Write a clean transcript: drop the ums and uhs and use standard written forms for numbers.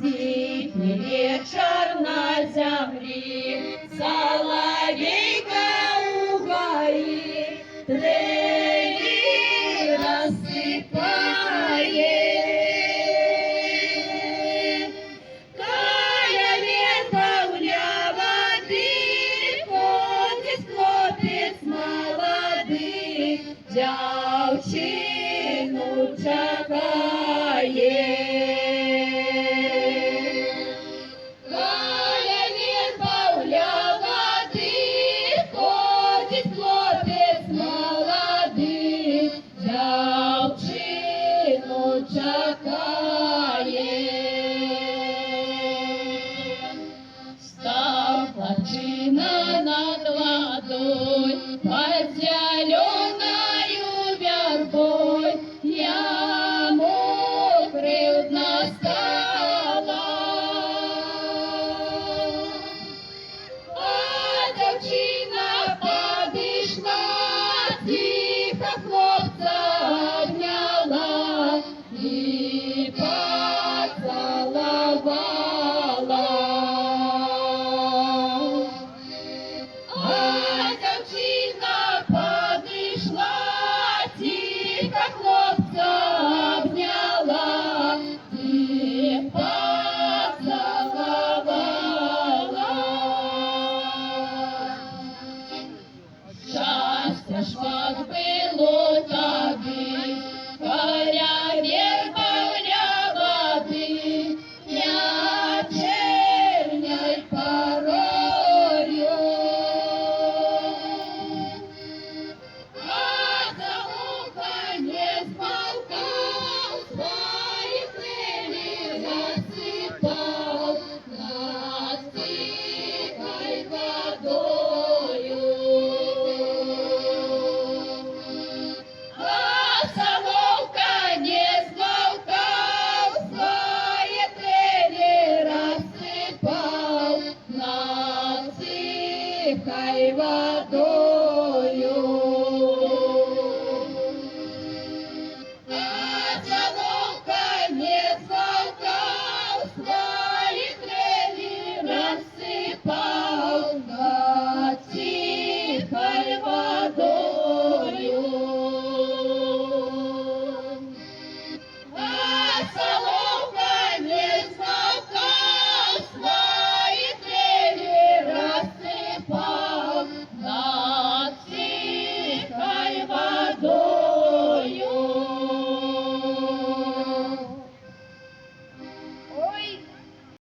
Тихий вечер на земле, соловейка угорит, трели рассыпает. Кая лето для воды, ходит хлопец молодых, девчину чакает. Став лучина над водой, под зеленою вербой, я мокрый настала. А девчина подошла, тихо хлопца обняла и поцеловала. А девчина подошла, тихо хлопца обняла и поцеловала. Счастье ж как было тогда, горя верба для воды, я черней порою. А за ухо не смолкал, свои крылья рассыпал над тихой водою. А соловка не смолкал, свои крылья рассыпал над тихой водой.